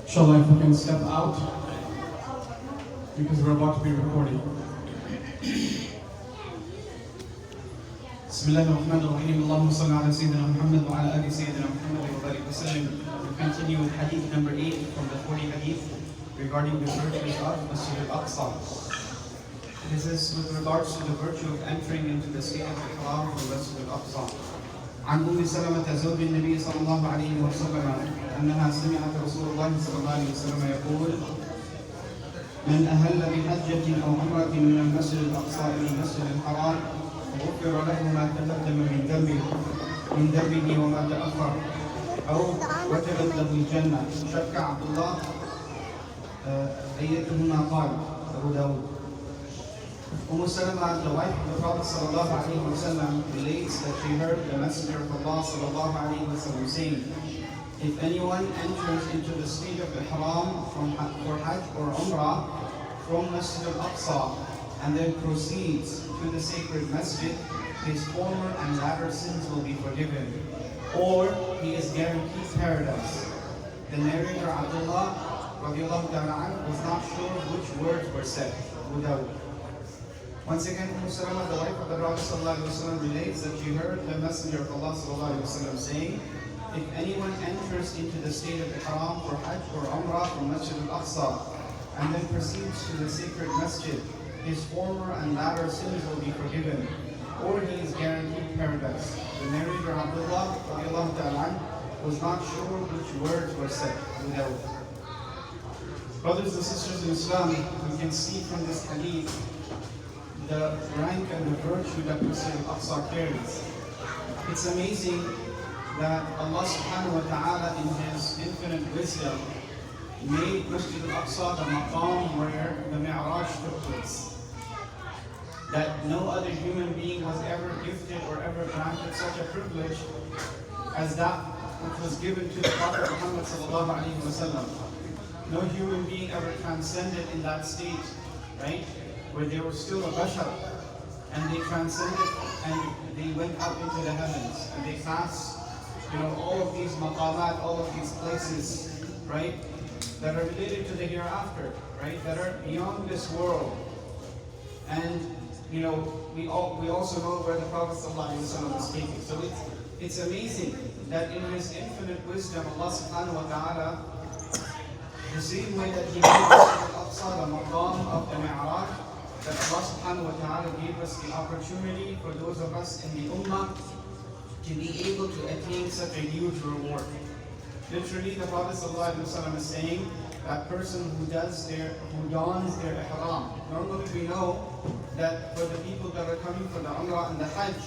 Inshallah, if we can step out, because we're about to be recording. Bismillahirrahmanirrahim. Allahumma salli ala Sayyidina Muhammad wa ala ali Sayyidina Muhammad wa barik wa sallam. We continue with Hadith number 8 from the 40 Hadith regarding the virtues of Masjid Al-Aqsa. This is with regards to the virtue of entering into the state of Ihram from Masjid Al-Aqsa. عن أم سلمة زوج النبي صلى الله عليه وسلم أنها سمعت رسول الله صلى الله عليه وسلم يقول: من أهل بحجة أو عمرة من المسجد الأقصى إلى المسجد الحرام غفر له ما تقدم من ذنبه وما تأخر أو وجبت له الجنة. شك عبد الله أيتهما قال. أبو داود. Salama, the wife of the Prophet ﷺ, relates that she heard the Messenger of Allah ﷺ saying, if anyone enters into the state of Ihram for Hajj or Umrah from Masjid Al-Aqsa and then proceeds to the sacred masjid, his former and latter sins will be forgiven, or he is guaranteed paradise. The narrator Abdullah was not sure which words were said. Abu Dawud. Once again, Salama, the wife of the Prophet ﷺ, relates that she heard the Messenger of Allah ﷺ saying, if anyone enters into the state of Ihram for Hajj or Umrah from Masjid Al-Aqsa and then proceeds to the sacred masjid, his former and latter sins will be forgiven, or he is guaranteed paradise. The narrator Abdullah was not sure which words were said. Brothers and sisters in Islam, we can see from this hadith the rank and the virtue that Masjid Al-Aqsa carries. It's amazing that Allah subhanahu wa ta'ala in His infinite wisdom made Masjid Al-Aqsa the maqam where the Mi'raj took place. That no other human being was ever gifted or ever granted such a privilege as that which was given to the Prophet Muhammad sallallahu alaihi wasallam. No human being ever transcended in that state, right? Where they were still a bashar, and they transcended and they went up into the heavens and they passed, all of these maqamat, all of these places, right, that are related to the hereafter, right, that are beyond this world. And we also know where the Prophet ﷺ was taken. So it's amazing that in His infinite wisdom, Allah subhanahu wa ta'ala, the same way that He made Masjid Al-Aqsa the maqam of the Mi'raj, that Allah subhanahu wa ta'ala gave us the opportunity for those of us in the Ummah to be able to attain such a huge reward. Literally, the Prophet ﷺ is saying that person who dons their ihram. Normally we know that for the people that are coming for the Umrah and the Hajj,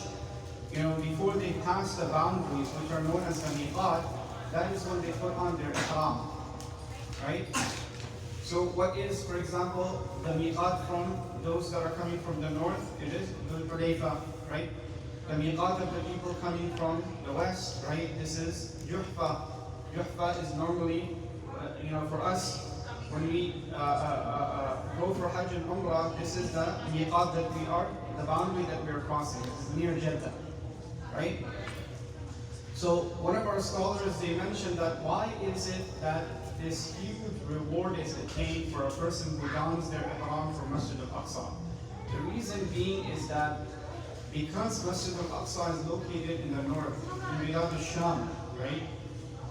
before they pass the boundaries, which are known as the miqat, that is when they put on their ihram. Right? So what is, for example, the miqat from those that are coming from the north? It is Dhul Hulayfa, right? The miqat of the people coming from the west, right? This is Juhfa. Juhfa is normally, for us, when we go for Hajj and Umrah, this is the miqat that we are, the boundary that we are crossing. It's near Jeddah, right? So one of our scholars, they mentioned that why is it that this huge reward is attained for a person who dons their ihram from Masjid Al-Aqsa? The reason being is that because Masjid Al-Aqsa is located in the north, in Bilad al-Sham, right?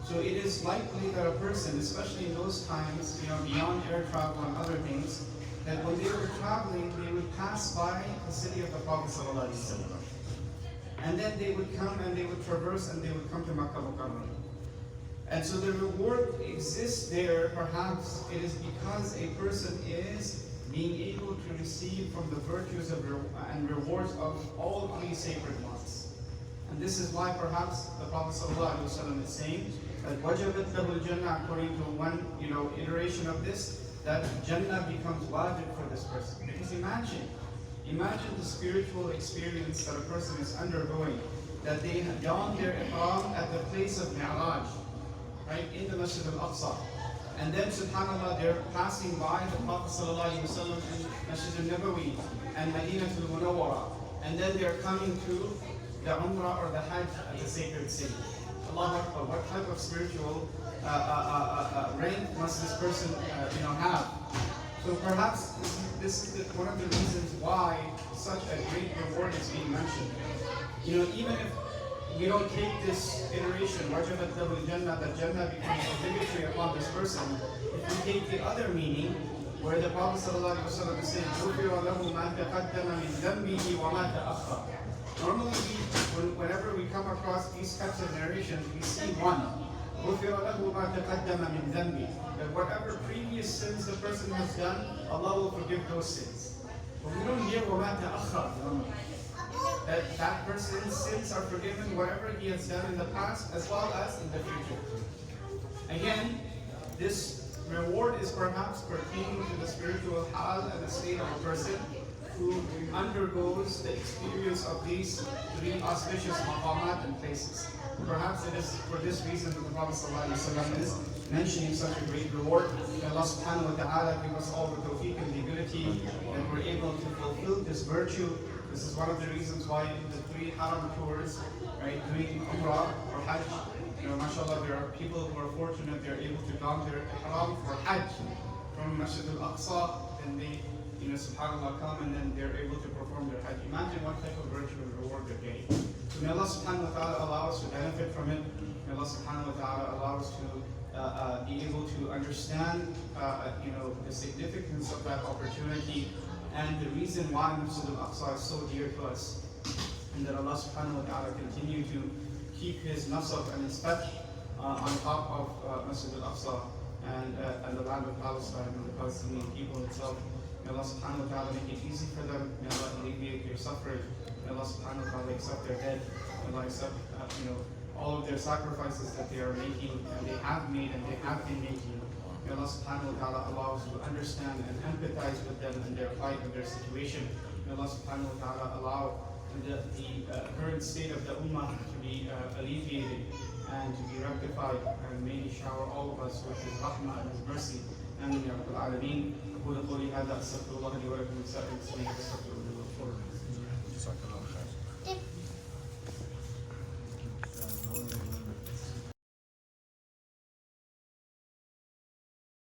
So it is likely that a person, especially in those times, beyond air travel and other things, that when they were traveling, they would pass by the city of the Prophet ﷺ. And then they would come and they would traverse and they would come to Makkah Mukarramah. And so the reward exists there. Perhaps it is because a person is being able to receive from the virtues and rewards of all three sacred months. And this is why perhaps the Prophet ﷺ is saying that wajabat lahu al-jannah, according to one iteration of this, that Jannah becomes wajib for this person. Because imagine the spiritual experience that a person is undergoing, that they don their ihram at the place of Mi'raj, right, in the Masjid Al-Aqsa. And then, subhanAllah, they're passing by the Prophet ﷺ in Masjid Al-Nabawi and Madinatul Munawwara. And then they're coming to the Umrah or the Hajj at the sacred city. Allah Akbar, what type of spiritual rank must this person have? So perhaps this is one of the reasons why such a great reward is being mentioned. Even if we don't take this iteration, wajabat lahu al-jannah, that Jannah becomes obligatory upon this person, if we take the other meaning, where the Prophet ﷺ is saying, غُفِرَ لَهُ مَا تَقَدَّمَ مِنْ ذَنْبِهِ وَمَا تَأَخَّرَ. Normally, whenever we come across these types of narrations, we see one, غُفِرَ لَهُ مَا تَقَدَّمَ مِنْ ذَنْبِهِ, that whatever previous sins the person has done, Allah will forgive those sins. But we don't hear وَمَا تَأَخَّرَ, that person's sins are forgiven, whatever he has done in the past as well as in the future. Again, this reward is perhaps pertaining to the spiritual hal and the state of a person who undergoes the experience of these three auspicious maqamat and places. Perhaps it is for this reason that the Prophet ﷺ is mentioning such a great reward. May Allah subhanahu wa ta'ala give us all the tawfiq and the ability that we're able to fulfill this virtue. This is one of the reasons why the three haram tours, right, doing Umrah or Hajj, mashallah, there are people who are fortunate, they're able to don their ihram for Hajj from Masjid Al-Aqsa, and they, subhanAllah, come and then they're able to perform their Hajj. Imagine what type of virtue and reward they're getting. So may Allah subhanahu wa ta'ala allow us to benefit from it. May Allah subhanahu wa ta'ala allow us to be able to understand, the significance of that opportunity and the reason why Masjid Al-Aqsa is so dear to us. And that Allah subhanahu wa ta'ala continue to keep His nasab and His fath on top of Masjid Al-Aqsa and the land of Palestine and the Palestinian people itself. May Allah subhanahu wa ta'ala make it easy for them. May Allah alleviate their suffering. May Allah subhanahu wa ta'ala accept their dead. May Allah accept all of their sacrifices that they are making and they have made and they have been making. May Allah subhanahu wa ta'ala allow us to understand and empathize with them and their plight and their situation. May Allah subhanahu wa ta'ala allow the current state of the ummah to be alleviated and to be rectified, and may He shower all of us with His rahmah and His mercy. Amin ya Rabbal Alameen. أقول قولي هذا أستغفر الله لي ولكم من سائر المسلمين فاستغفروه.